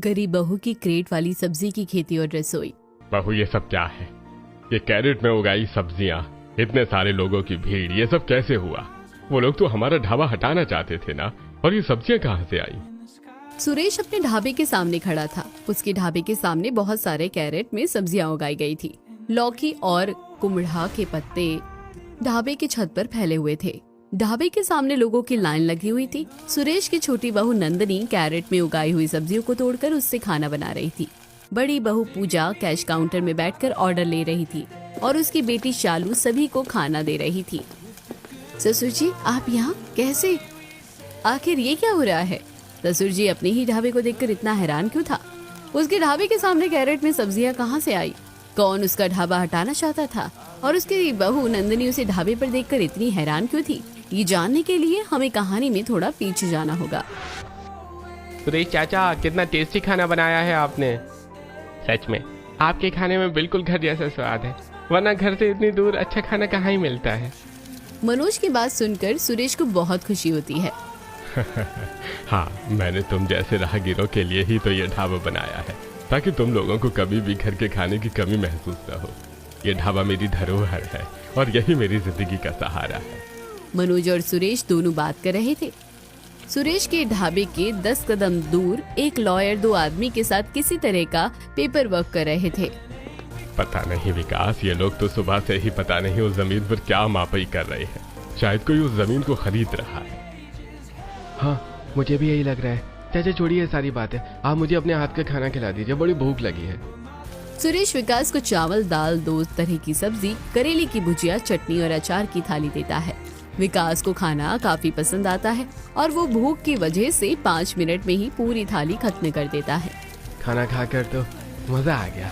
गरीब बहू की क्रेट वाली सब्जी की खेती और रसोई। बहू ये सब क्या है? ये कैरेट में उगाई सब्जियां, इतने सारे लोगों की भीड़, ये सब कैसे हुआ? वो लोग तो हमारा ढाबा हटाना चाहते थे ना, और ये सब्जियां कहाँ से आई? सुरेश अपने ढाबे के सामने खड़ा था। उसके ढाबे के सामने बहुत सारे कैरेट में सब्जियां उगाई गई थी। लौकी और कुमड़ा के पत्ते ढाबे की छत पर फैले हुए थे। ढाबे के सामने लोगों की लाइन लगी हुई थी। सुरेश की छोटी बहू नंदनी कैरेट में उगाई हुई सब्जियों को तोड़कर उससे खाना बना रही थी। बड़ी बहू पूजा कैश काउंटर में बैठकर ऑर्डर ले रही थी और उसकी बेटी शालू सभी को खाना दे रही थी। ससुर जी, आप यहाँ कैसे? आखिर ये क्या हो रहा है? ससुर जी अपने ही ढाबे को देखकर इतना हैरान क्यों था? उसके ढाबे के सामने कैरेट में सब्जियां कहाँ से आई? कौन उसका ढाबा हटाना चाहता था? और उसकी बहू नंदनी उसे ढाबे पर देखकर इतनी हैरान क्यों थी? ये जानने के लिए हमें कहानी में थोड़ा पीछे जाना होगा। सुरेश चाचा, कितना टेस्टी खाना बनाया है आपने। सच में आपके खाने में बिल्कुल घर जैसा स्वाद है, वरना घर से इतनी दूर अच्छा खाना कहाँ ही मिलता है। मनोज की बात सुनकर सुरेश को बहुत खुशी होती है। हाँ, मैंने तुम जैसे राहगीरों के लिए ही तो ये ढाबा बनाया है, ताकि तुम लोगों को कभी भी घर के खाने की कमी महसूस न हो। ये ढाबा मेरी धरोहर है और यही मेरी जिंदगी का सहारा है। मनोज और सुरेश दोनों बात कर रहे थे। सुरेश के ढाबे के 10 कदम दूर एक लॉयर 2 आदमी के साथ किसी तरह का पेपर वर्क कर रहे थे। पता नहीं विकास, ये लोग तो सुबह से ही पता नहीं उस जमीन पर क्या मापी कर रहे हैं। शायद कोई उस जमीन को खरीद रहा है। हाँ, मुझे भी यही लग रहा है। चाचा छोड़िए सारी बातें, आप मुझे अपने हाथ का खाना खिला दीजिए, बड़ी भूख लगी है। सुरेश विकास को चावल, दाल, 2 तरह की सब्जी, करेले की भुजिया, चटनी और अचार की थाली देता है। विकास को खाना काफी पसंद आता है और वो भूख की वजह से 5 मिनट में ही पूरी थाली खत्म कर देता है। खाना खाकर तो मजा आ गया,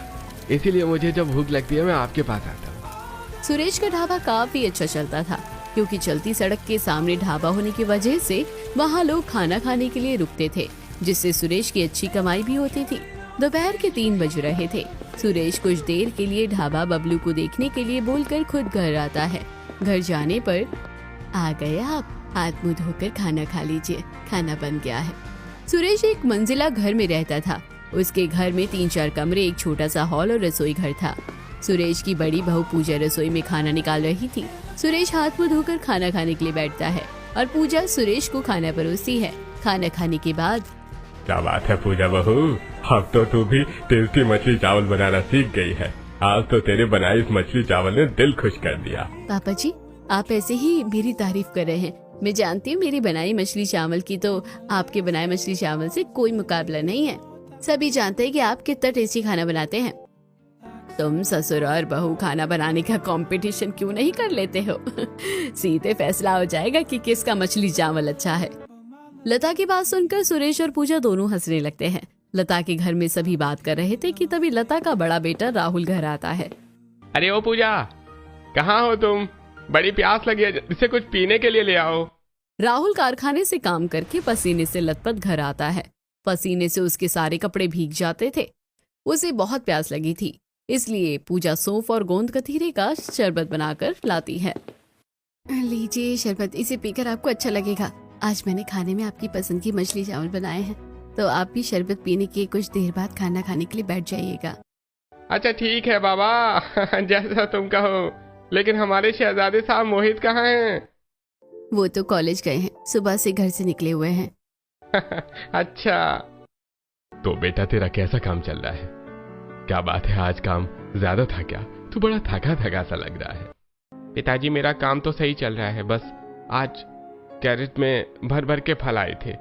इसीलिए मुझे जब भूख लगती है मैं आपके पास आता हूँ। सुरेश का ढाबा काफी अच्छा चलता था, क्योंकि चलती सड़क के सामने ढाबा होने की वजह से वहाँ लोग खाना खाने के लिए रुकते थे, जिससे सुरेश की अच्छी कमाई भी होती थी। दोपहर के 3 बज रहे थे। सुरेश कुछ देर के लिए ढाबा बबलू को देखने के लिए बोलकर खुद घर आता है। घर जाने पर, आ गए आप, हाथ मुंह धोकर खाना खा लीजिए, खाना बन गया है। सुरेश एक मंजिला घर में रहता था। उसके घर में 3-4 कमरे, एक छोटा सा हॉल और रसोई घर था। सुरेश की बड़ी बहू पूजा रसोई में खाना निकाल रही थी। सुरेश हाथ मुंह धोकर खाना खाने के लिए बैठता है और पूजा सुरेश को खाना परोसती है। खाना खाने के बाद, क्या बात है पूजा बहू, अब तो तू भी टेस्टी मछली चावल बनाना सीख गई है। आज तो तेरे बनाई इस मछली चावल ने दिल खुश कर दिया। पापा जी, आप ऐसे ही मेरी तारीफ कर रहे हैं। मैं जानती हूँ मेरी बनाई मछली चावल की तो आपके बनाए मछली चावल से कोई मुकाबला नहीं है। सभी जानते हैं कि आप कितना टेस्टी खाना बनाते हैं। तुम ससुर और बहू खाना बनाने का कंपटीशन क्यों नहीं कर लेते हो? सीधे फैसला हो जाएगा कि किसका मछली चावल अच्छा है। लता की बात सुनकर सुरेश और पूजा दोनों हंसने लगते हैं। लता के घर में सभी बात कर रहे थे कि तभी लता का बड़ा बेटा राहुल घर आता है। अरे ओ पूजा, कहाँ हो तुम? बड़ी प्यास लगी है, इसे कुछ पीने के लिए ले आओ। राहुल कारखाने से काम करके पसीने से लथपथ घर आता है। पसीने से उसके सारे कपड़े भीग जाते थे। उसे बहुत प्यास लगी थी, इसलिए पूजा सौंफ और गोंद कतीरे का शरबत बनाकर लाती है। लीजिए शरबत, इसे पीकर आपको अच्छा लगेगा। आज मैंने खाने में आपकी पसंद की मछली चावल बनाए हैं, तो आप भी शरबत पीने के कुछ देर बाद खाना खाने के लिए बैठ जाइएगा। अच्छा ठीक है बाबा, जैसा तुम कहो। लेकिन हमारे शहजादे साहब मोहित कहाँ हैं? वो तो कॉलेज गए हैं, सुबह से घर से निकले हुए हैं। अच्छा। तो बेटा तेरा कैसा काम चल रहा है? क्या बात है, आज काम ज्यादा था क्या? तू बड़ा थका थका सा लग रहा है। पिताजी मेरा काम तो सही चल रहा है, बस आज कैरेट में भर भर के फल आए थे,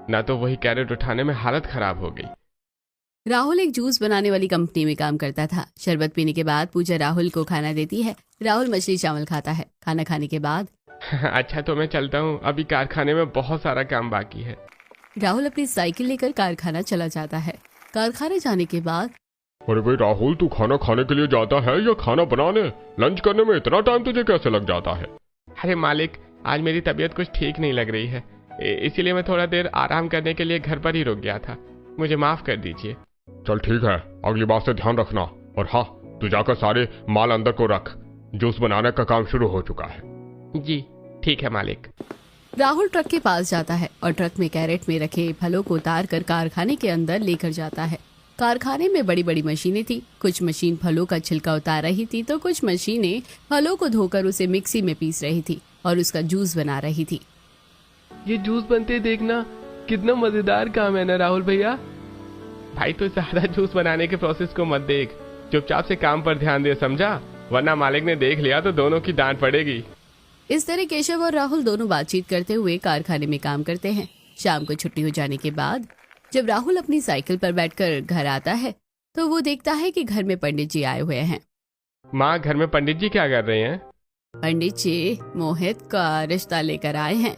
ना तो वही कैरेट उठाने में हालत खराब हो गई। राहुल एक जूस बनाने वाली कंपनी में काम करता था। शरबत पीने के बाद पूजा राहुल को खाना देती है। राहुल मछली चावल खाता है। खाना खाने के बाद, अच्छा तो मैं चलता हूँ, अभी कारखाने में बहुत सारा काम बाकी है। राहुल अपनी साइकिल लेकर कारखाना चला जाता है। कारखाने जाने के बाद, अरे भाई राहुल, तू खाना खाने के लिए जाता है या खाना बनाने? लंच करने में इतना टाइम तुझे कैसे लग जाता है? अरे मालिक, आज मेरी तबीयत कुछ ठीक नहीं लग रही है, इसीलिए मैं थोड़ा देर आराम करने के लिए घर पर ही रुक गया था। मुझे माफ कर दीजिए। चल ठीक है, अगली बार से ध्यान रखना। और हाँ, तू जाकर सारे माल अंदर को रख, जूस बनाने का काम शुरू हो चुका है। जी ठीक है मालिक। राहुल ट्रक के पास जाता है और ट्रक में कैरेट में रखे फलों को उतार कर कारखाने के अंदर लेकर जाता है। कारखाने में बड़ी बड़ी मशीनें थी। कुछ मशीन फलों का छिलका उतार रही थी तो कुछ मशीनें फलों को धोकर उसे मिक्सी में पीस रही थी और उसका जूस बना रही थी। ये जूस बनते देखना, कितना मजेदार काम है ना राहुल भैया। भाई तो ज्यादा जूस बनाने के प्रोसेस को मत देख, चुपचाप से काम पर ध्यान दे, समझा? वरना मालिक ने देख लिया तो दोनों की डांट पड़ेगी। इस तरह केशव और राहुल दोनों बातचीत करते हुए कारखाने में काम करते हैं। शाम को छुट्टी हो जाने के बाद जब राहुल अपनी साइकिल पर बैठकर घर आता है तो वो देखता है कि घर में पंडित जी आए हुए हैं। माँ, घर में पंडित जी क्या कर रहे हैं? पंडित जी मोहित का रिश्ता लेकर आए हैं।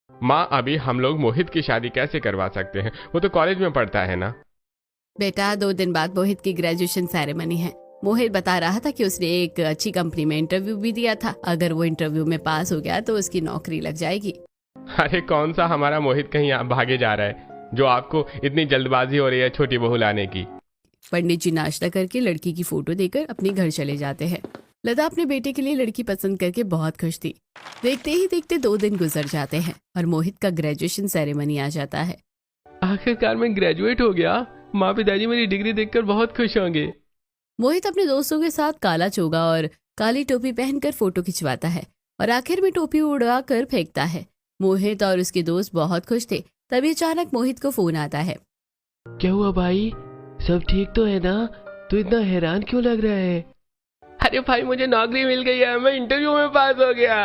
माँ, अभी हम लोग मोहित की शादी कैसे करवा सकते हैं? वो तो कॉलेज में पढ़ता है ना। बेटा 2 दिन बाद मोहित की ग्रेजुएशन सेरेमनी है। मोहित बता रहा था कि उसने एक अच्छी कंपनी में इंटरव्यू भी दिया था। अगर वो इंटरव्यू में पास हो गया तो उसकी नौकरी लग जाएगी। अरे कौन सा हमारा मोहित कहीं भागे जा रहा है जो आपको इतनी जल्दबाजी हो रही है छोटी बहू लाने की? पंडित जी नाश्ता करके लड़की की फोटो देकर अपने घर चले जाते हैं। लता अपने बेटे के लिए लड़की पसंद करके बहुत खुश थी। देखते ही देखते 2 दिन गुजर जाते हैं और मोहित का ग्रेजुएशन सेरेमनी आ जाता है। आखिरकार मैं ग्रेजुएट हो गया। माँ पिताजी मेरी डिग्री देखकर बहुत खुश होंगे। मोहित अपने दोस्तों के साथ काला चोगा और काली टोपी पहनकर फोटो खिंचवाता है और आखिर में टोपी उड़ा कर फेंकता है। मोहित और उसके दोस्त बहुत खुश थे। तभी अचानक मोहित को फोन आता है। क्या हुआ भाई, सब ठीक तो है ना? तू इतना हैरान क्यों लग रहा है? अरे भाई, मुझे नौकरी मिल गई है, मैं इंटरव्यू में पास हो गया।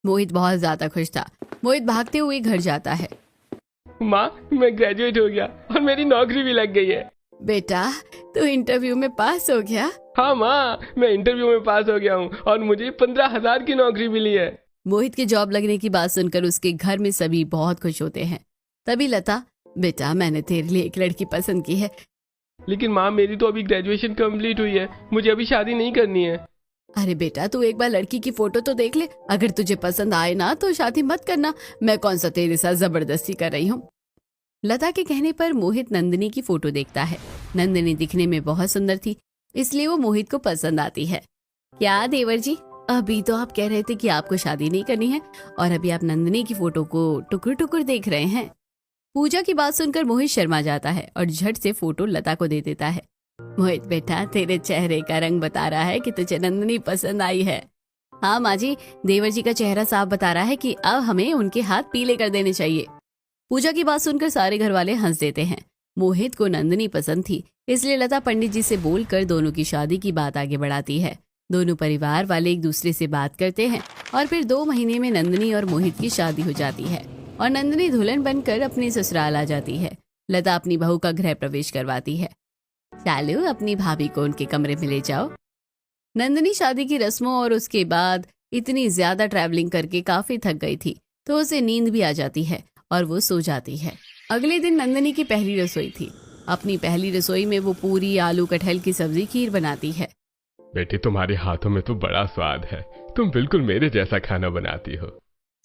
मोहित बहुत ज्यादा खुश था। मोहित भागते हुए घर जाता है। माँ, मैं ग्रेजुएट हो गया और मेरी नौकरी भी लग गई है। बेटा तू इंटरव्यू में पास हो गया? हाँ माँ, मैं इंटरव्यू में पास हो गया हूँ और मुझे 15,000 की नौकरी मिली है। मोहित की जॉब लगने की बात सुनकर उसके घर में सभी बहुत खुश होते हैं। तभी लता, बेटा मैंने तेरे लिए एक लड़की पसंद की है। लेकिन माँ, मेरी तो अभी ग्रेजुएशन कंप्लीट हुई है, मुझे अभी शादी नहीं करनी है। अरे बेटा तू एक बार लड़की की फोटो तो देख ले, अगर तुझे पसंद आए ना तो शादी मत करना। मैं कौन सा तेरे साथ जबरदस्ती कर रही हूँ। लता के कहने पर मोहित नंदिनी की फोटो देखता है। नंदिनी दिखने में बहुत सुंदर थी, इसलिए वो मोहित को पसंद आती है। क्या देवर जी, अभी तो आप कह रहे थे कि आपको शादी नहीं करनी है और अभी आप नंदिनी की फोटो को टुकुर टुकुर देख रहे हैं। पूजा की बात सुनकर मोहित शर्मा जाता है और झट से फोटो लता को दे देता है। मोहित बेटा, तेरे चेहरे का रंग बता रहा है कि तुझे नंदिनी पसंद आई है। हाँ माँ जी, देवर जी का चेहरा साफ बता रहा है कि अब हमें उनके हाथ पीले कर देने चाहिए। पूजा की बात सुनकर सारे घर वाले हंस देते हैं। मोहित को नंदिनी पसंद थी, इसलिए लता पंडित जी से बोलकर दोनों की शादी की बात आगे बढ़ाती है। दोनों परिवार वाले एक दूसरे से बात करते हैं और फिर 2 महीने में नंदिनी और मोहित की शादी हो जाती है और नंदिनी दुल्हन बनकर अपनी ससुराल आ जाती है। लता अपनी बहू का गृह प्रवेश करवाती है। चालू, अपनी भाभी को उनके कमरे में ले जाओ। नंदिनी शादी की रस्मों और उसके बाद इतनी ज्यादा ट्रैवलिंग करके काफी थक गई थी तो उसे नींद भी आ जाती है और वो सो जाती है। अगले दिन नंदिनी की पहली रसोई थी। अपनी पहली रसोई में वो पूरी, आलू कटहल की सब्जी, खीर बनाती है। बेटी, तुम्हारे हाथों में तो बड़ा स्वाद है, तुम बिल्कुल मेरे जैसा खाना बनाती हो।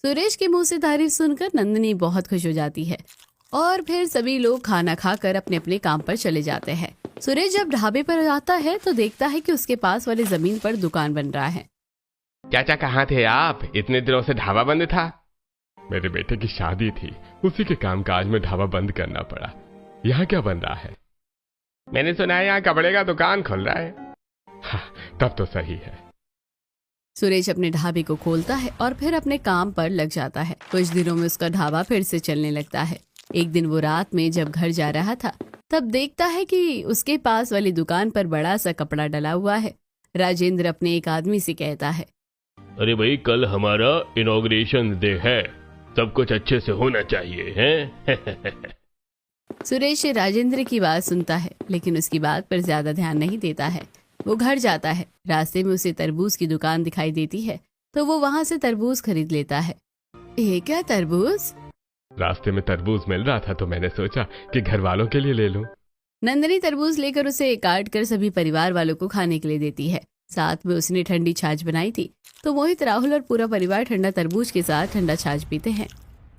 सुरेश के मुंह से तारीफ सुनकर नंदिनी बहुत खुश हो जाती है और फिर सभी लोग खाना खाकर अपने अपने काम पर चले जाते हैं। सुरेश जब ढाबे पर आता है तो देखता है कि उसके पास वाली जमीन पर दुकान बन रहा है। चाचा कहाँ थे आप? इतने दिनों से ढाबा बंद था। मेरे बेटे की शादी थी, उसी के कामकाज में ढाबा बंद करना पड़ा। यहाँ क्या बन रहा है? मैंने सुना है यहाँ कपड़े का दुकान खुल रहा है। हाँ, तब तो सही है। सुरेश अपने ढाबे को खोलता है और फिर अपने काम पर लग जाता है। कुछ दिनों में उसका ढाबा फिर से चलने लगता है। एक दिन वो रात में जब घर जा रहा था तब देखता है कि उसके पास वाली दुकान पर बड़ा सा कपड़ा डला हुआ है। राजेंद्र अपने एक आदमी से कहता है, अरे भाई, कल हमारा इनॉग्रेशन डे है, सब कुछ अच्छे से होना चाहिए हैं? सुरेश राजेंद्र की बात सुनता है लेकिन उसकी बात पर ज्यादा ध्यान नहीं देता है। वो घर जाता है। रास्ते में उसे तरबूज की दुकान दिखाई देती है तो वो वहाँ से तरबूज खरीद लेता है। ये क्या तरबूज? रास्ते में तरबूज मिल रहा था तो मैंने सोचा कि घर वालों के लिए ले लूं। नंदिनी तरबूज लेकर उसे काट कर सभी परिवार वालों को खाने के लिए देती है। साथ में उसने ठंडी छाछ बनाई थी तो मोहित, राहुल और पूरा परिवार ठंडा तरबूज के साथ ठंडा छाछ पीते हैं।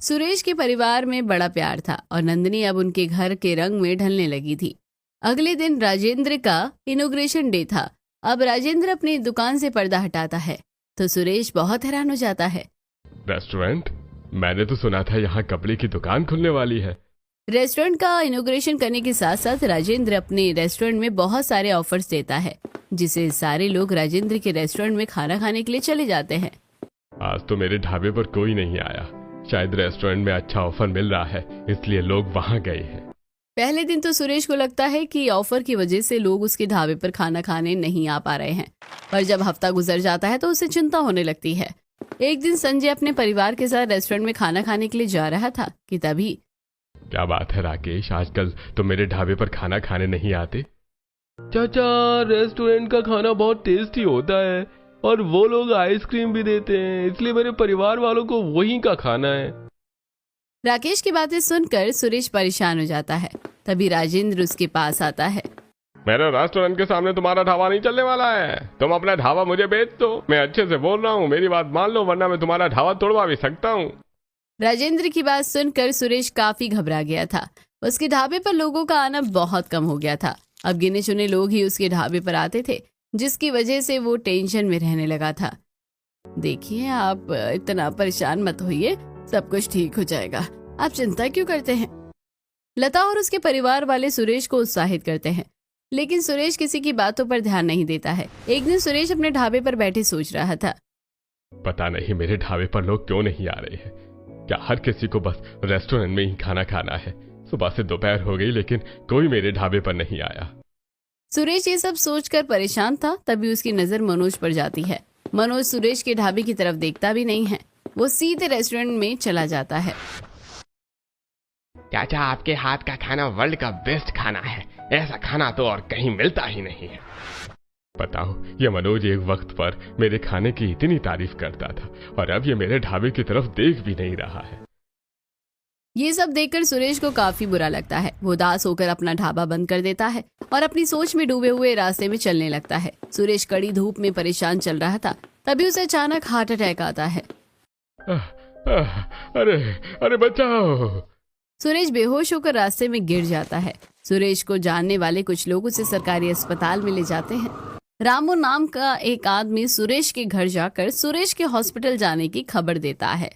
सुरेश के परिवार में बड़ा प्यार था और नंदिनी अब उनके घर के रंग में ढलने लगी थी। अगले दिन राजेंद्र का इनॉग्रेशन डे था। अब राजेंद्र अपनी दुकान से पर्दा हटाता है तो सुरेश बहुत हैरान हो जाता है। रेस्टोरेंट? मैंने तो सुना था यहाँ कपड़े की दुकान खुलने वाली है। रेस्टोरेंट का इनॉग्रेशन करने के साथ साथ राजेंद्र अपने रेस्टोरेंट में बहुत सारे ऑफर्स देता है, जिसे सारे लोग राजेंद्र के रेस्टोरेंट में खाना खाने के लिए चले जाते हैं। आज तो मेरे ढाबे पर कोई नहीं आया, शायद रेस्टोरेंट में अच्छा ऑफर मिल रहा है इसलिए लोग वहाँ गए हैं। पहले दिन तो सुरेश को लगता है कि ऑफर की वजह से लोग उसके ढाबे पर खाना खाने नहीं आ पा रहे हैं, पर जब हफ्ता गुजर जाता है तो उसे चिंता होने लगती है। एक दिन संजय अपने परिवार के साथ रेस्टोरेंट में खाना खाने के लिए जा रहा था कि तभी क्या बात है राकेश, आजकल तो मेरे ढाबे पर खाना खाने नहीं आते? चाचा, रेस्टोरेंट का खाना बहुत टेस्टी होता है और वो लोग आइसक्रीम भी देते हैं, इसलिए मेरे परिवार वालों को वहीं का खाना है। राकेश की बातें सुनकर सुरेश परेशान हो जाता है। तभी राजेंद्र उसके पास आता है। मेरे रेस्टोरेंट के सामने तुम्हारा ढाबा नहीं चलने वाला है, तुम अपना ढाबा मुझे बेच दो। मैं अच्छे से बोल रहा हूँ, मेरी बात मान लो वरना मैं तुम्हारा ढाबा तोड़वा भी सकता हूँ। राजेंद्र की बात सुनकर सुरेश काफी घबरा गया था। उसके ढाबे पर लोगों का आना बहुत कम हो गया था। अब गिने चुने लोग ही उसके ढाबे पर आते थे, जिसकी वजह से वो टेंशन में रहने लगा था। देखिए, आप इतना परेशान मत होइए, सब कुछ ठीक हो जाएगा, आप चिंता क्यों करते हैं। लता और उसके परिवार वाले सुरेश को उत्साहित करते हैं, लेकिन सुरेश किसी की बातों पर ध्यान नहीं देता है। एक दिन सुरेश अपने ढाबे पर बैठे सोच रहा था, पता नहीं मेरे ढाबे पर लोग क्यों नहीं आ रहे हैं। क्या हर किसी को बस रेस्टोरेंट में ही खाना खाना है? सुबह से दोपहर हो गई लेकिन कोई मेरे ढाबे पर नहीं आया। सुरेश ये सब सोचकर परेशान था। तभी उसकी नजर मनोज पर जाती है। मनोज सुरेश के ढाबे की तरफ देखता भी नहीं है, वो सीधे रेस्टोरेंट में चला जाता है। चाचा, आपके हाथ का खाना वर्ल्ड का बेस्ट खाना है, ऐसा खाना तो और कहीं मिलता ही नहीं है। बताओ, ये मनोज एक वक्त पर मेरे खाने की इतनी तारीफ करता था और अब ये मेरे ढाबे की तरफ देख भी नहीं रहा है। ये सब देखकर सुरेश को काफी बुरा लगता है। वो उदास होकर अपना ढाबा बंद कर देता है और अपनी सोच में डूबे हुए रास्ते में चलने लगता है। सुरेश कड़ी धूप में परेशान चल रहा था, तभी उसे अचानक हार्ट अटैक आता है। अरे अरे बचाओ! सुरेश बेहोश होकर रास्ते में गिर जाता है। सुरेश को जानने वाले कुछ लोग उसे सरकारी अस्पताल में ले जाते हैं। रामू नाम का एक आदमी सुरेश के घर जाकर सुरेश के हॉस्पिटल जाने की खबर देता है।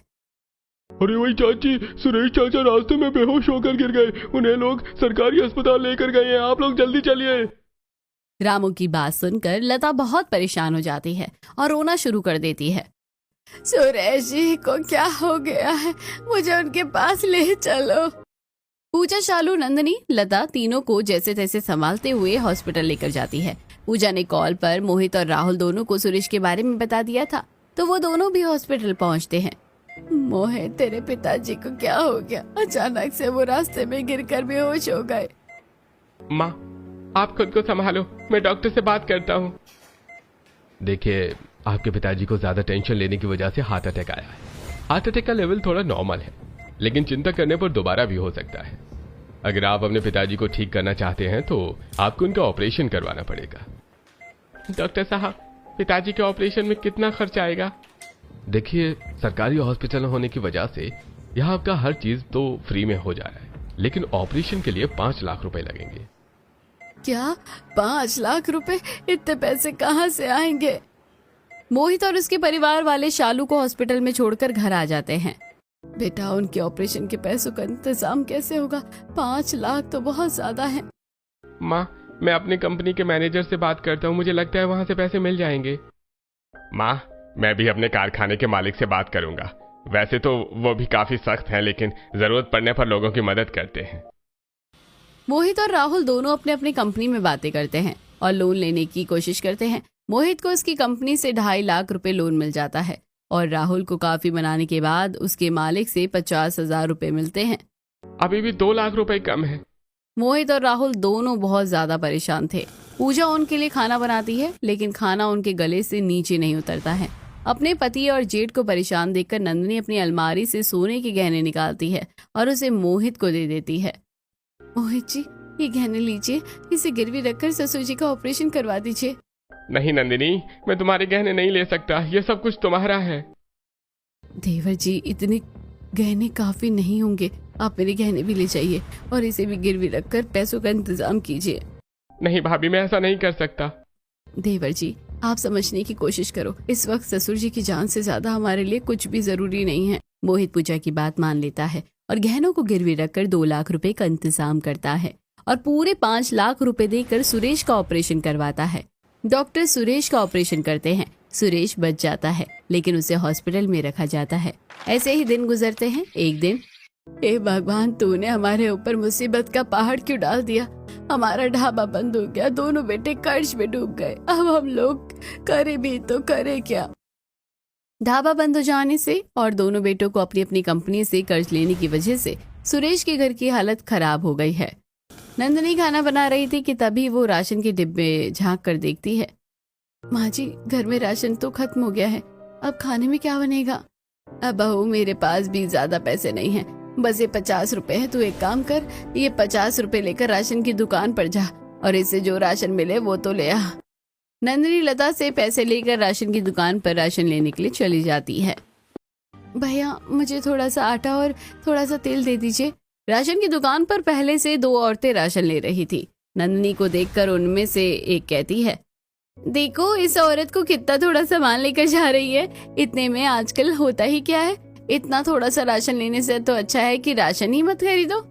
अरे वही चाची, सुरेश चाचा रास्ते में बेहोश होकर गिर गए, उन्हें लोग सरकारी अस्पताल लेकर गए हैं, आप लोग जल्दी चलिए। रामू की बात सुनकर लता बहुत परेशान हो जाती है और रोना शुरू कर देती है। सुरेश जी को क्या हो गया है, मुझे उनके पास ले चलो। पूजा, शालू, नंदनी, लता तीनों को जैसे तैसे संभालते हुए हॉस्पिटल लेकर जाती है। पूजा ने कॉल पर मोहित और राहुल दोनों को सुरेश के बारे में बता दिया था, तो वो दोनों भी हॉस्पिटल पहुंचते हैं। मोहित, तेरे पिताजी को क्या हो गया? अचानक से वो रास्ते में गिरकर बेहोश हो गए। माँ, आप खुद को संभालो, मैं डॉक्टर से बात करता हूँ। देखिए, आपके पिताजी को ज्यादा टेंशन लेने की वजह से हार्ट अटैक आया है। हार्ट अटैक का लेवल थोड़ा नॉर्मल है, लेकिन चिंता करने पर दोबारा भी हो सकता है। अगर आप अपने पिताजी को ठीक करना चाहते हैं तो आपको उनका ऑपरेशन करवाना पड़ेगा। डॉक्टर साहब, पिताजी के ऑपरेशन में कितना खर्च आएगा? देखिए, सरकारी हॉस्पिटल होने की वजह से यहाँ आपका हर चीज तो फ्री में हो जा रहा है, लेकिन ऑपरेशन के लिए 5 लाख रुपए लगेंगे। क्या 5 लाख रुपए? इतने पैसे कहाँ से आएंगे? मोहित और उसके परिवार वाले शालू को हॉस्पिटल में छोड़कर घर आ जाते हैं। बेटा, उनके ऑपरेशन के पैसों का इंतजाम कैसे होगा? 5 लाख तो बहुत ज्यादा है। माँ, मैं अपनी कंपनी के मैनेजर से बात करता हूँ, मुझे लगता है वहाँ से पैसे मिल जाएंगे। माँ, मैं भी अपने कारखाने के मालिक से बात करूंगा। वैसे तो वो भी काफी सख्त हैं, लेकिन जरूरत पड़ने पर लोगों की मदद करते हैं। मोहित और राहुल दोनों अपने अपनी कंपनी में बातें करते हैं और लोन लेने की कोशिश करते हैं। मोहित को उसकी कंपनी से 2.5 लाख रुपए लोन मिल जाता है और राहुल को काफी मनाने के बाद उसके मालिक से 50,000 रुपए मिलते हैं। अभी भी 2 लाख रुपए कम है। मोहित और राहुल दोनों बहुत ज्यादा परेशान थे। पूजा उनके लिए खाना बनाती है, लेकिन खाना उनके गले से नीचे नहीं उतरता है। अपने पति और जेठ को परेशान देखकर नंदिनी अपनी अलमारी से सोने के गहने निकालती है और उसे मोहित को दे देती है। मोहित जी, ये गहने लीजिए, इसे गिरवी रखकर ससुर जी का ऑपरेशन करवा दीजिए। नहीं नंदिनी, मैं तुम्हारे गहने नहीं ले सकता, ये सब कुछ तुम्हारा है। देवर जी, इतने गहने काफी नहीं होंगे, आप मेरे गहने भी ले जाइए और इसे भी गिरवी रखकर पैसों का इंतजाम कीजिए। नहीं भाभी, मैं ऐसा नहीं कर सकता। देवर जी, आप समझने की कोशिश करो, इस वक्त ससुर जी की जान से ज्यादा हमारे लिए कुछ भी जरूरी नहीं है। मोहित पूजा की बात मान लेता है और गहनों को गिरवी रखकर 2 लाख रुपए का इंतजाम करता है और पूरे 5 लाख रुपए देकर सुरेश का ऑपरेशन करवाता है। डॉक्टर सुरेश का ऑपरेशन करते हैं। सुरेश बच जाता है, लेकिन उसे हॉस्पिटल में रखा जाता है। ऐसे ही दिन गुजरते हैं। एक दिन, हे भगवान, तूने हमारे ऊपर मुसीबत का पहाड़ क्यों डाल दिया? हमारा ढाबा बंद हो गया, दोनों बेटे कर्ज में डूब गए। अब हम लोग करे भी तो करे क्या? ढाबा बंद हो जाने से और दोनों बेटों को अपनी अपनी कंपनी से कर्ज लेने की वजह से सुरेश के घर की हालत खराब हो गई है। नंदिनी खाना बना रही थी कि तभी वो राशन के डिब्बे झांक कर देखती है। माँ जी, घर में राशन तो खत्म हो गया है, अब खाने में क्या बनेगा? अब बहू, मेरे पास भी ज्यादा पैसे नहीं हैं, बस ये 50 रुपए है। तू एक काम कर, ये 50 रुपए लेकर राशन की दुकान पर जा और इससे जो राशन मिले वो तो ले आ। नंदिनी लता से पैसे लेकर राशन की दुकान पर राशन लेने के लिए चली जाती है। भैया, मुझे थोड़ा सा आटा और थोड़ा सा तेल दे दीजिए। राशन की दुकान पर पहले से 2 औरतें राशन ले रही थी। नंदिनी को देखकर उनमें से एक कहती है, देखो इस औरत को कितना थोड़ा सामान लेकर जा रही है। इतने में आजकल होता ही क्या है, इतना थोड़ा सा राशन लेने से तो अच्छा है कि राशन ही मत खरीदो।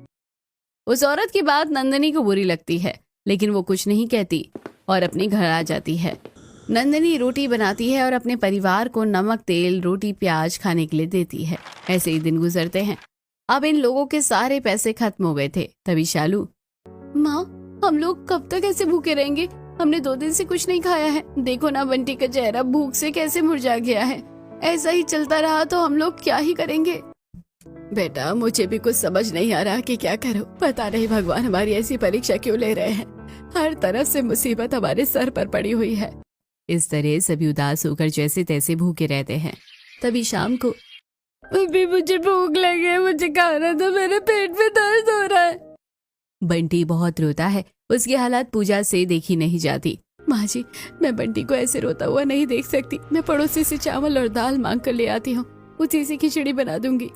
उस औरत की बात नंदिनी को बुरी लगती है, लेकिन वो कुछ नहीं कहती और अपने घर आ जाती है। नंदिनी रोटी बनाती है और अपने परिवार को नमक, तेल, रोटी, प्याज खाने के लिए देती है। ऐसे ही दिन गुजरते हैं। अब इन लोगों के सारे पैसे खत्म हो गए थे। तभी शालू, माँ, हम लोग कब तक ऐसे भूखे रहेंगे? हमने 2 दिन से कुछ नहीं खाया है। देखो ना, बंटी का चेहरा भूख से कैसे मुरझा गया है। ऐसा ही चलता रहा तो हम लोग क्या ही करेंगे? बेटा, मुझे भी कुछ समझ नहीं आ रहा कि क्या करो। पता नहीं भगवान हमारी ऐसी परीक्षा क्यों ले रहे हैं। हर तरफ से मुसीबत हमारे सर पर पड़ी हुई है। इस तरह सभी उदास होकर जैसे तैसे भूखे रहते हैं। तभी शाम को, अभी मुझे भूख लगी है, मुझे खाना दो, मेरे पेट में दर्द हो रहा है। बंटी बहुत रोता है। उसकी हालत पूजा से देखी नहीं जाती। माँ जी, मैं बंटी को ऐसे रोता हुआ नहीं देख सकती। मैं पड़ोसी से चावल और दाल मांग कर ले आती हूँ, उसी से खिचड़ी बना दूंगी।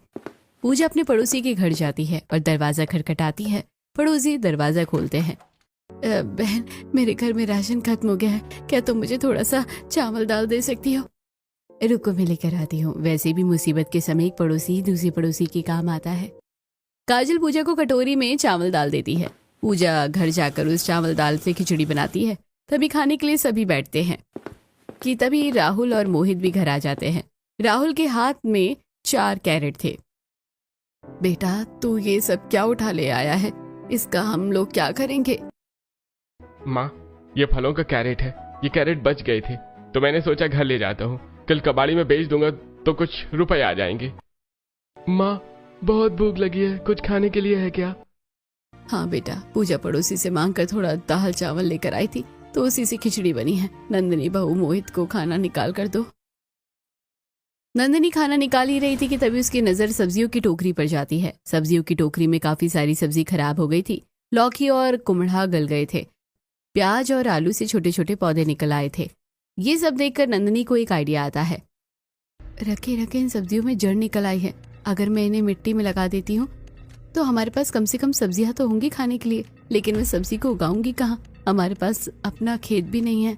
पूजा अपने पड़ोसी के घर जाती है और दरवाजा खटखटाती है। पड़ोसी दरवाजा खोलते हैं। बहन, मेरे घर में राशन खत्म हो गया है, क्या तुम मुझे थोड़ा सा चावल दाल दे सकती हो? रुको, मैं लेकर आती हूँ। वैसे भी मुसीबत के समय एक पड़ोसी ही दूसरी पड़ोसी के काम आता है। काजल पूजा को कटोरी में चावल दाल देती है। पूजा घर जाकर उस चावल दाल से खिचड़ी बनाती है। तभी खाने के लिए सभी बैठते हैं कि तभी राहुल और मोहित भी घर आ जाते हैं। राहुल के हाथ में 4 कैरेट थे। बेटा, तू ये सब क्या उठा ले आया है? इसका हम लोग क्या करेंगे? माँ, ये फलों का कैरेट है। ये कैरेट बच गए थे तो मैंने सोचा घर ले जाता हूँ, कल कबाड़ी में बेच दूंगा तो कुछ रुपए आ जाएंगे। माँ, बहुत भूख लगी है, कुछ खाने के लिए है क्या? हाँ बेटा, पूजा पड़ोसी से मांग कर थोड़ा दाल चावल लेकर आई थी तो उसी से खिचड़ी बनी है। नंदिनी बहू, मोहित को खाना निकाल कर दो। नंदिनी खाना निकाल ही रही थी कि तभी उसकी नजर सब्जियों की टोकरी पर जाती है। सब्जियों की टोकरी में काफी सारी सब्जी खराब हो गई थी। लौकी और कुम्हड़ा गल गए थे। प्याज और आलू से छोटे छोटे पौधे निकल आए थे। ये सब देखकर नंदिनी को एक आइडिया आता है। रखे रखे इन सब्जियों में जड़ निकल आई है। अगर मैं इन्हें मिट्टी में लगा देती हूँ तो हमारे पास कम से कम सब्जियां तो होंगी खाने के लिए, लेकिन मैं सब्जी को उगाऊंगी कहाँ? हमारे पास अपना खेत भी नहीं है।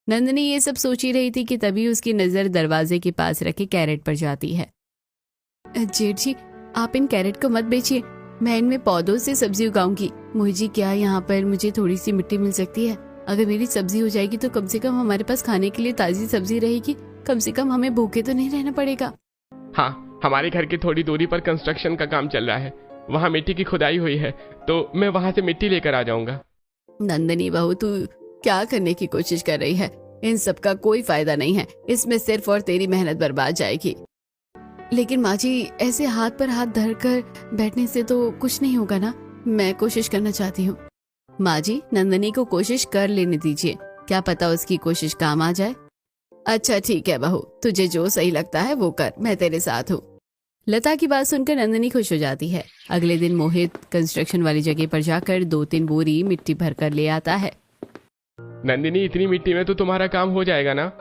नंदिनी ये सब सोच ही रही थी कि तभी उसकी नजर दरवाजे के पास रखे कैरेट पर जाती है। जेठ जी, आप इन कैरेट को मत बेचिए, मैं इनमें पौधों से सब्जी उगाऊंगी। मोहित जी, क्या यहाँ पर मुझे थोड़ी सी मिट्टी मिल सकती है? अगर मेरी सब्जी हो जाएगी तो कम से कम हमारे पास खाने के लिए ताजी सब्जी रहेगी। कम से कम हमें भूखे तो नहीं रहना पड़ेगा। हाँ, हमारे घर की थोड़ी दूरी पर कंस्ट्रक्शन का काम चल रहा है, वहाँ मिट्टी की खुदाई हुई है तो मैं वहाँ से मिट्टी लेकर आ जाऊंगा। नंदिनी बहू, तू क्या करने की कोशिश कर रही है? इन सब का कोई फायदा नहीं है, इसमें सिर्फ और तेरी मेहनत बर्बाद जाएगी। लेकिन माँ जी, ऐसे हाथ पर हाथ धरकर बैठने से तो कुछ नहीं होगा ना। मैं कोशिश करना चाहती हूँ। माँ जी, नंदिनी को कोशिश कर लेने दीजिए, क्या पता उसकी कोशिश काम आ जाए। अच्छा ठीक है बहू, तुझे जो सही लगता है वो कर, मैं तेरे साथ हूँ। लता की बात सुनकर नंदिनी खुश हो जाती है। अगले दिन मोहित कंस्ट्रक्शन वाली जगह पर जाकर 2-3 बोरी मिट्टी भर कर ले आता है। नंदिनी, इतनी मिट्टी में तो तुम्हारा काम हो जाएगा ना?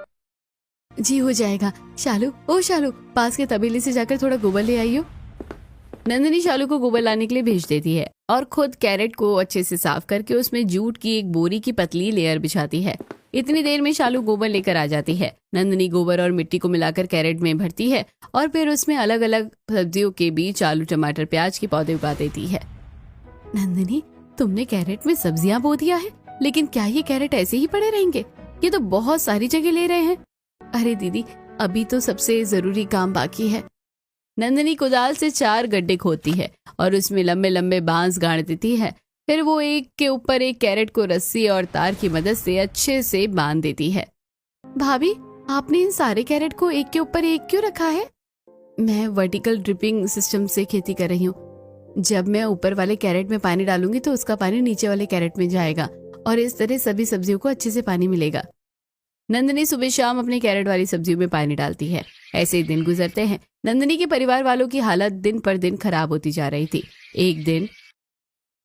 जी हो जाएगा। शालू, ओ शालू, पास के तबेले से जाकर थोड़ा गोबर ले आइयो। नंदिनी शालू को गोबर लाने के लिए भेज देती है और खुद कैरेट को अच्छे से साफ करके उसमें जूट की एक बोरी की पतली लेयर बिछाती है। इतनी देर में शालू गोबर लेकर आ जाती है। नंदिनी गोबर और मिट्टी को मिलाकर कैरेट में भरती है और फिर उसमें अलग अलग सब्जियों के बीच आलू, टमाटर, प्याज के पौधे उगा देती है। नंदिनी, तुमने कैरेट में सब्जियां बो दिया है, लेकिन क्या ये कैरेट ऐसे ही पड़े रहेंगे? ये तो बहुत सारी जगह ले रहे हैं। अरे दीदी, अभी तो सबसे जरूरी काम बाकी है। नंदिनी कुदाल से 4 गड्ढे खोदती है और उसमें लंबे लंबे बांस गाड़ देती है। फिर वो एक के ऊपर एक कैरेट को रस्सी और तार की मदद से अच्छे से बांध देती है। भाभी, आपने इन सारे कैरेट को एक के ऊपर एक क्यों रखा है? मैं वर्टिकल ड्रिपिंग सिस्टम से खेती कर रही हूँ। जब मैं ऊपर वाले कैरेट में पानी डालूंगी तो उसका पानी नीचे वाले कैरेट में जाएगा और इस तरह सभी सब्जियों को अच्छे से पानी मिलेगा। नंदिनी सुबह शाम अपने कैरेट वाली सब्जियों में पानी डालती है। ऐसे ही दिन गुजरते हैं। नंदिनी के परिवार वालों की हालत दिन पर दिन खराब होती जा रही थी। एक दिन,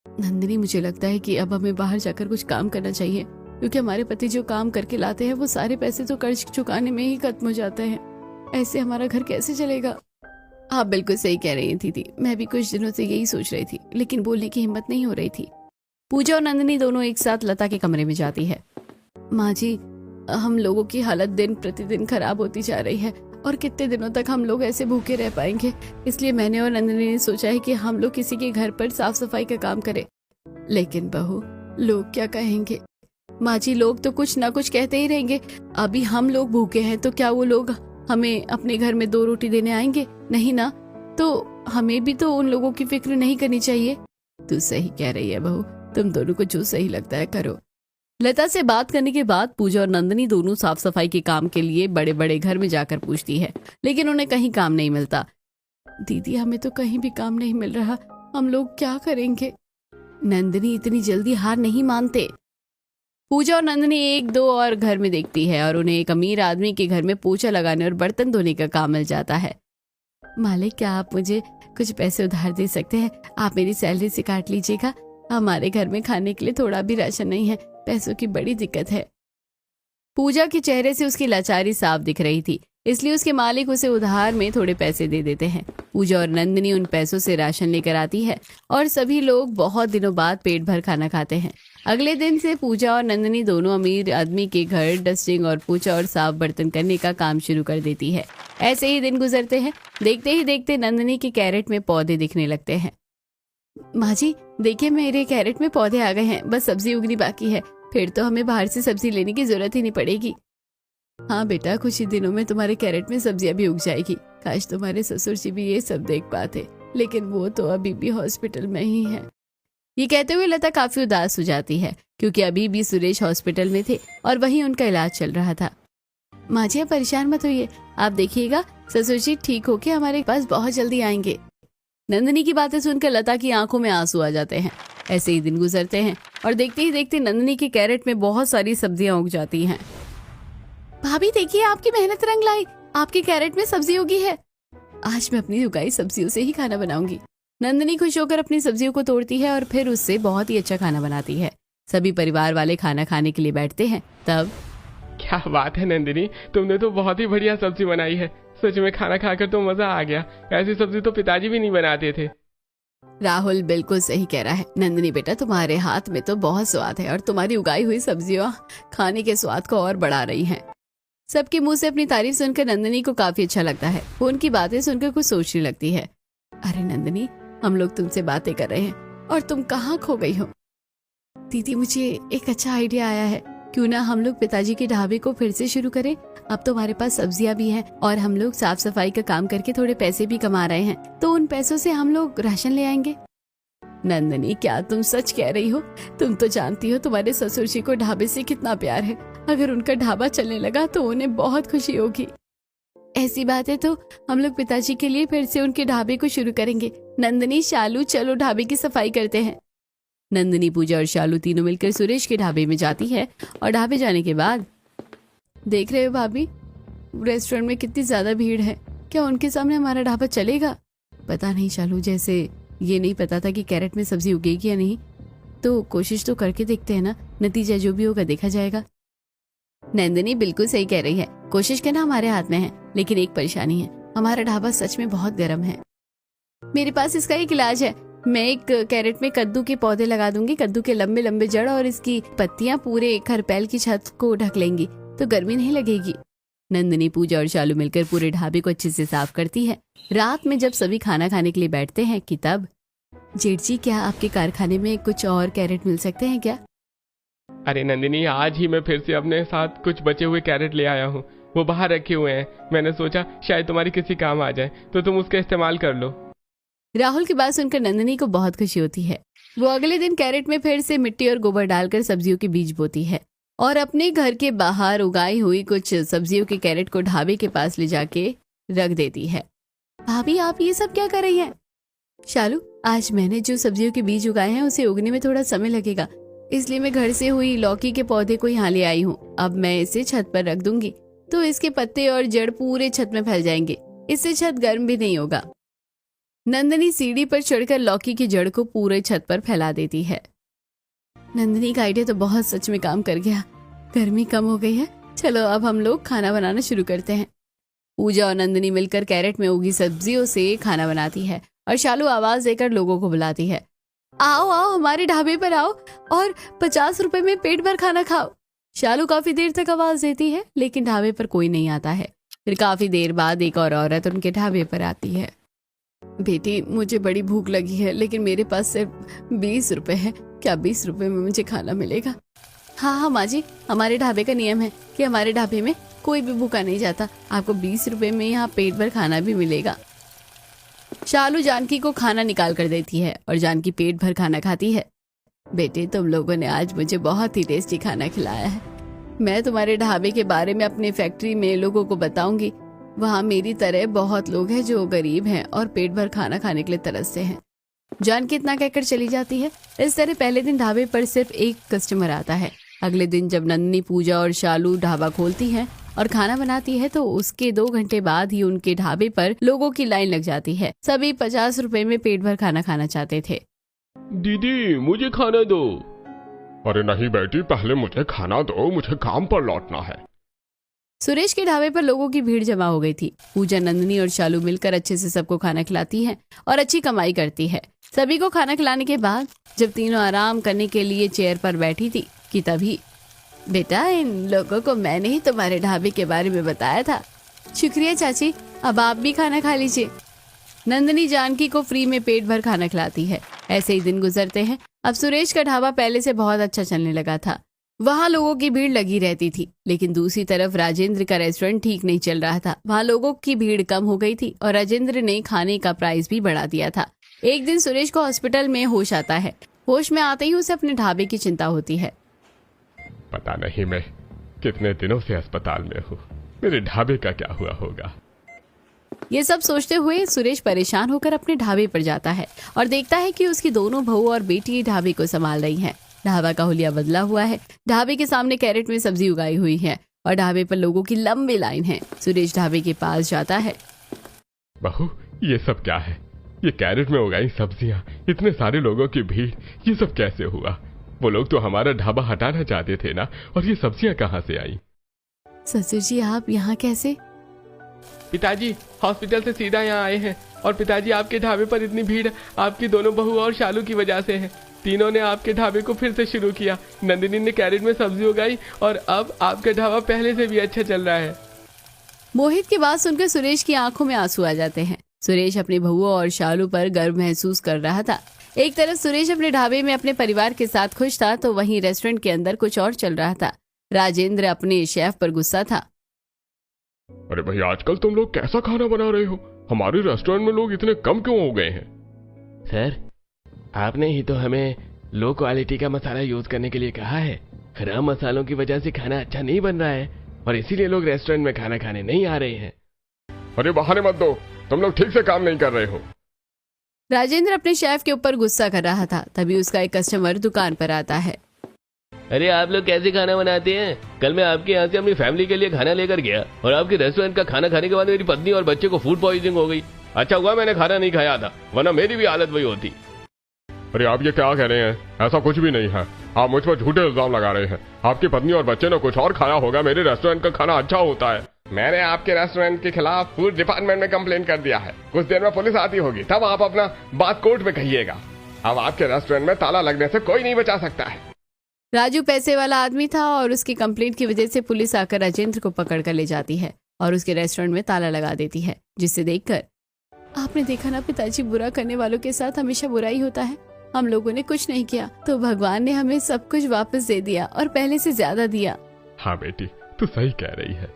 नंदिनी, मुझे लगता है कि अब हमें बाहर जाकर कुछ काम करना चाहिए, क्योंकि हमारे पति जो काम करके लाते हैं वो सारे पैसे तो कर्ज चुकाने में ही खत्म हो जाते हैं। ऐसे हमारा घर कैसे चलेगा? आप बिल्कुल सही कह रही थी। मैं भी कुछ दिनों से यही सोच रही थी, लेकिन बोलने की हिम्मत नहीं हो रही थी। पूजा और नंदिनी दोनों एक साथ लता के कमरे में जाती है। माँ जी, हम लोगों की हालत दिन प्रतिदिन खराब होती जा रही है और कितने दिनों तक हम लोग ऐसे भूखे रह पाएंगे। इसलिए मैंने और नंदिनी ने सोचा है कि हम लोग किसी के घर पर साफ सफाई का काम करें। लेकिन बहू, लोग क्या कहेंगे? माँ जी, लोग तो कुछ ना कुछ कहते ही रहेंगे। अभी हम लोग भूखे हैं तो क्या वो लोग हमें अपने घर में 2 रोटी देने आएंगे? नहीं ना। तो हमें भी तो उन लोगों की फिक्र नहीं करनी चाहिए। तू सही कह रही है बहू, तुम दोनों को जो सही लगता है करो। लता से बात करने के बाद पूजा और नंदिनी दोनों साफ सफाई के काम के लिए बड़े बड़े घर में जाकर पूछती है, लेकिन उन्हें कहीं काम नहीं मिलता। दीदी, हमें तो कहीं भी काम नहीं मिल रहा, हम लोग क्या करेंगे? नंदिनी, इतनी जल्दी हार नहीं मानते। पूजा और नंदिनी 1-2 और घर में देखती है और उन्हें एक अमीर आदमी के घर में पोछा लगाने और बर्तन धोने का काम मिल जाता है। मालिक, क्या आप मुझे कुछ पैसे उधार दे सकते हैं? आप मेरी सैलरी से काट लीजिएगा। हमारे घर में खाने के लिए थोड़ा भी राशन नहीं है, पैसों की बड़ी दिक्कत है। पूजा के चेहरे से उसकी लाचारी साफ दिख रही थी, इसलिए उसके मालिक उसे उधार में थोड़े पैसे दे देते हैं। पूजा और नंदिनी उन पैसों से राशन लेकर आती है और सभी लोग बहुत दिनों बाद पेट भर खाना खाते हैं। अगले दिन से पूजा और नंदिनी दोनों अमीर आदमी के घर डस्टिंग और पोछा और साफ बर्तन करने का काम शुरू कर देती है। ऐसे ही दिन गुजरते हैं। देखते ही देखते नंदिनी के कैरेट में पौधे दिखने लगते हैं। माँ जी, देखिए, मेरे कैरेट में पौधे आ गए हैं, बस सब्जी उगनी बाकी है। फिर तो हमें बाहर से सब्जी लेने की जरूरत ही नहीं पड़ेगी। हाँ बेटा, कुछ ही दिनों में तुम्हारे कैरेट में सब्जियां भी उग जाएगी। काश तुम्हारे ससुर जी भी ये सब देख पाते, लेकिन वो तो अभी भी हॉस्पिटल में ही है। ये कहते हुए लता काफी उदास हो जाती है, क्योंकि अभी भी सुरेश हॉस्पिटल में थे और वहीं उनका इलाज चल रहा था। माँ जी, आप परेशान मत होइए, आप देखिएगा ससुर जी ठीक होके हमारे पास बहुत जल्दी आएंगे। नंदिनी की बातें सुनकर लता की आंखों में आंसू आ जाते हैं। ऐसे ही दिन गुजरते हैं और देखते ही देखते नंदिनी के कैरेट में बहुत सारी सब्जियां उग जाती हैं। भाभी देखिए, आपकी मेहनत रंग लाई, आपके कैरेट में सब्जी उगी है। आज मैं अपनी उगाई सब्जियों से ही खाना बनाऊंगी। नंदिनी खुश होकर अपनी सब्जियों को तोड़ती है और फिर उससे बहुत ही अच्छा खाना बनाती है। सभी परिवार वाले खाना खाने के लिए बैठते हैं। तब, क्या बात है नंदिनी, तुमने तो बहुत ही बढ़िया सब्जी बनाई है। सच में खाना खाकर तो मजा आ गया। ऐसी सब्जी तो पिताजी भी नहीं बनाते थे। राहुल बिल्कुल सही कह रहा है। नंदिनी बेटा, तुम्हारे हाथ में तो बहुत स्वाद है और तुम्हारी उगाई हुई सब्जियां खाने के स्वाद को और बढ़ा रही हैं। सबके मुंह से अपनी तारीफ सुनकर नंदिनी को काफी अच्छा लगता है। वो उनकी बातें सुनकर कुछ सोचने लगती है। अरे नंदिनी, हम लोग तुमसे बातें कर रहे हैं और तुम कहाँ खो गई हो? दीदी, मुझे एक अच्छा आइडिया आया है। क्यों ना हम लोग पिताजी के ढाबे को फिर से शुरू करें? अब तो हमारे पास सब्जियां भी हैं और हम लोग साफ सफाई का काम करके थोड़े पैसे भी कमा रहे हैं, तो उन पैसों से हम लोग राशन ले आएंगे। नंदिनी, क्या तुम सच कह रही हो? तुम तो जानती हो तुम्हारे ससुर जी को ढाबे से कितना प्यार है। अगर उनका ढाबा चलने लगा तो उन्हें बहुत खुशी होगी। ऐसी बात है तो हम लोग पिताजी के लिए फिर से उनके ढाबे को शुरू करेंगे। नंदिनी, शालू, चलो ढाबे की सफाई करते हैं। नंदिनी, पूजा और शालू तीनों मिलकर सुरेश के ढाबे में जाती है और ढाबे जाने के बाद, देख रहे हो भाभी, रेस्टोरेंट में कितनी ज्यादा भीड़ है। क्या उनके सामने हमारा ढाबा चलेगा? पता नहीं शालू, जैसे ये नहीं पता था कि कैरेट में सब्जी उगेगी या नहीं, तो कोशिश तो करके देखते हैं ना, नतीजा जो भी होगा देखा जाएगा। नंदिनी बिल्कुल सही कह रही है, कोशिश करना हमारे हाथ में है, लेकिन एक परेशानी है, हमारा ढाबा सच में बहुत गर्म है। मेरे पास इसका एक इलाज है। मैं एक कैरेट में कद्दू के पौधे लगा दूंगी। कद्दू के लंबे लंबे जड़ और इसकी पत्तियां पूरे खरपैल की छत को ढक लेंगी तो गर्मी नहीं लगेगी। नंदिनी, पूजा और शालू मिलकर पूरे ढाबे को अच्छे से साफ करती है। रात में जब सभी खाना खाने के लिए बैठते हैं कि तब, जेठ जी क्या आपके कारखाने में कुछ और कैरेट मिल सकते हैं क्या? अरे नंदिनी, आज ही मैं फिर से अपने साथ कुछ बचे हुए कैरेट ले आया हूँ। वो बाहर रखे हुए हैं। मैंने सोचा शायद तुम्हारी किसी काम आ जाए तो तुम उसका इस्तेमाल कर लो। राहुल की बात सुनकर नंदिनी को बहुत खुशी होती है। वो अगले दिन कैरेट में फिर से मिट्टी और गोबर डालकर सब्जियों के बीज बोती है और अपने घर के बाहर उगाई हुई कुछ सब्जियों के कैरेट को ढाबे के पास ले जाके रख देती है। भाभी, आप ये सब क्या कर रही हैं? शालू, आज मैंने जो सब्जियों के बीज उगाए हैं उसे उगने में थोड़ा समय लगेगा, इसलिए मैं घर से हुई लौकी के पौधे को यहाँ ले आई हूँ। अब मैं इसे छत पर रख दूंगी तो इसके पत्ते और जड़ पूरे छत में फैल जाएंगे। इससे छत गर्म भी नहीं होगा। नंदिनी सीढ़ी पर चढ़कर लौकी की जड़ को पूरे छत पर फैला देती है। नंदिनी का आइडिया तो बहुत सच में काम कर गया। गर्मी कम हो गई है। चलो अब हम लोग खाना बनाना शुरू करते हैं। पूजा और नंदिनी मिलकर कैरेट में उगी सब्जियों से खाना बनाती है और शालू आवाज देकर लोगों को बुलाती है, आओ आओ हमारे ढाबे पर आओ और 50 रुपए में पेट भर खाना खाओ। शालू काफी देर तक आवाज देती है लेकिन ढाबे पर कोई नहीं आता है। फिर काफी देर बाद एक और औरत उनके ढाबे पर आती है। बेटी, मुझे बड़ी भूख लगी है लेकिन मेरे पास सिर्फ 20 रुपए है। क्या 20 रुपए में मुझे खाना मिलेगा? हाँ माँ जी, हमारे ढाबे का नियम है कि हमारे ढाबे में कोई भी भूखा नहीं जाता। आपको 20 रुपए में यहाँ पेट भर खाना भी मिलेगा। शालू जानकी को खाना निकाल कर देती है और जानकी पेट भर खाना खाती है। बेटे, तुम लोगों ने आज मुझे बहुत ही टेस्टी खाना खिलाया है। मैं तुम्हारे ढाबे के बारे में अपनी फैक्ट्री में लोगों को बताऊंगी। वहाँ मेरी तरह बहुत लोग हैं जो गरीब हैं और पेट भर खाना खाने के लिए तरसते हैं। जानकी इतना कहकर चली जाती है। इस तरह पहले दिन ढाबे पर सिर्फ एक कस्टमर आता है। अगले दिन जब नंदिनी, पूजा और शालू ढाबा खोलती हैं और खाना बनाती है तो उसके 2 घंटे बाद ही उनके ढाबे पर लोगों की लाइन लग जाती है। सभी 50 रुपए में पेट भर खाना खाना चाहते थे। दीदी, मुझे खाना दो। अरे नहीं बेटी, पहले मुझे खाना दो, मुझे काम पर लौटना है। सुरेश के ढाबे पर लोगों की भीड़ जमा हो गई थी। पूजा, नंदिनी और शालू मिलकर अच्छे से सबको खाना खिलाती है और अच्छी कमाई करती है। सभी को खाना खिलाने के बाद जब तीनों आराम करने के लिए चेयर पर बैठी थी कि तभी, बेटा, इन लोगों को मैंने ही तुम्हारे ढाबे के बारे में बताया था। शुक्रिया चाची, अब आप भी खाना खा लीजिए। नंदिनी जानकी को फ्री में पेट भर खाना खिलाती है। ऐसे ही दिन गुजरते हैं। अब सुरेश का ढाबा पहले से बहुत अच्छा चलने लगा था। वहाँ लोगों की भीड़ लगी रहती थी। लेकिन दूसरी तरफ राजेंद्र का रेस्टोरेंट ठीक नहीं चल रहा था। वहाँ लोगों की भीड़ कम हो गई थी और राजेंद्र ने खाने का प्राइस भी बढ़ा दिया था। एक दिन सुरेश को हॉस्पिटल में होश आता है। होश में आते ही उसे अपने ढाबे की चिंता होती है। पता नहीं मैं कितने दिनों से अस्पताल में हूँ। मेरे ढाबे का क्या हुआ होगा? ये सब सोचते हुए सुरेश परेशान होकर अपने ढाबे पर जाता है और देखता है कि उसकी दोनों बहू और बेटी ढाबे को संभाल रही हैं। ढाबा का हुलिया बदला हुआ है। ढाबे के सामने कैरेट में सब्जी उगाई हुई है और ढाबे पर लोगों की लंबी लाइन है। सुरेश ढाबे के पास जाता है। बहू, ये सब क्या है? ये कैरेट में उगाई सब्जियां, इतने सारे लोगों की भीड़, ये सब कैसे हुआ? वो लोग तो हमारा ढाबा हटाना चाहते थे ना, और ये सब्जियां कहाँ से आई? ससुर जी, आप यहाँ कैसे? पिताजी हॉस्पिटल से सीधा यहाँ आए हैं। और पिताजी, आपके ढाबे पर इतनी भीड़ आपकी दोनों बहू और शालू की वजह से है। तीनों ने आपके ढाबे को फिर से शुरू किया। नंदिनी ने कैरेट में सब्जी उगाई और अब आपका ढाबा पहले से भी अच्छा चल रहा है। मोहित की बात सुनकर सुरेश की आंखों में आंसू आ जाते हैं। सुरेश अपनी बहुओं और शालू पर गर्व महसूस कर रहा था। एक तरफ सुरेश अपने ढाबे में अपने परिवार के साथ खुश था तो वहीं रेस्टोरेंट के अंदर कुछ और चल रहा था। राजेंद्र अपने शेफ पर गुस्सा था। अरे भाई, आजकल तुम लोग कैसा खाना बना रहे हो? हमारे रेस्टोरेंट में लोग इतने कम क्यों हो गए हैं? सर, आपने ही तो हमें लो क्वालिटी का मसाला यूज करने के लिए कहा है। खराब मसालों की वजह से खाना अच्छा नहीं बन रहा है और इसीलिए लोग रेस्टोरेंट में खाना खाने नहीं आ रहे हैं। अरे बहाने मत दो, तुम लोग ठीक से काम नहीं कर रहे हो। राजेंद्र अपने शेफ के ऊपर गुस्सा कर रहा था। तभी उसका एक कस्टमर दुकान पर आता है। अरे आप लोग कैसे खाना बनाते हैं? कल मैं आपके यहाँ से अपनी फैमिली के लिए खाना लेकर गया और आपके रेस्टोरेंट का खाना खाने के बाद मेरी पत्नी और बच्चे को फूड पॉइजनिंग हो गई। अच्छा हुआ मैंने खाना नहीं खाया था, वरना मेरी भी हालत वही होती। अरे आप ये क्या कह रहे हैं? ऐसा कुछ भी नहीं है। आप मुझ पर झूठे इल्जाम लगा रहे हैं। आपकी पत्नी और बच्चे ने कुछ और खाया होगा। मेरे रेस्टोरेंट का खाना अच्छा होता है। मैंने आपके रेस्टोरेंट के खिलाफ फूड डिपार्टमेंट में कंप्लेन कर दिया है। कुछ देर में पुलिस आती होगी, तब आप अपना बात कोर्ट में कहिएगा। अब आपके रेस्टोरेंट में ताला लगने से कोई नहीं बचा सकता है। राजू पैसे वाला आदमी था और उसकी कंप्लेंट की वजह से पुलिस आकर राजेंद्र को पकड़ कर ले जाती है और उसके रेस्टोरेंट में ताला लगा देती है, जिसे देखकर आपने देखा ना पिताजी, बुरा करने वालों के साथ हमेशा बुरा ही होता है। हम लोगों ने कुछ नहीं किया तो भगवान ने हमें सब कुछ वापस दे दिया और पहले से ज्यादा दिया। हाँ बेटी, तू सही कह रही है।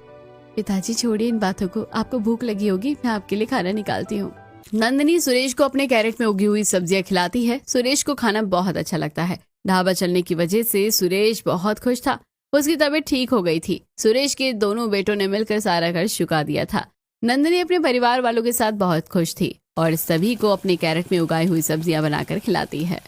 पिताजी छोड़िए इन बातों को, आपको भूख लगी होगी, मैं आपके लिए खाना निकालती हूँ। नंदिनी सुरेश को अपने कैरेट में उगी हुई सब्जियां खिलाती है। सुरेश को खाना बहुत अच्छा लगता है। ढाबा चलने की वजह से सुरेश बहुत खुश था। उसकी तबीयत ठीक हो गई थी। सुरेश के दोनों बेटों ने मिलकर सारा कर्ज चुका दिया था। नंदिनी अपने परिवार वालों के साथ बहुत खुश थी और सभी को अपने कैरेट में उगाई हुई सब्जियां बनाकर खिलाती है।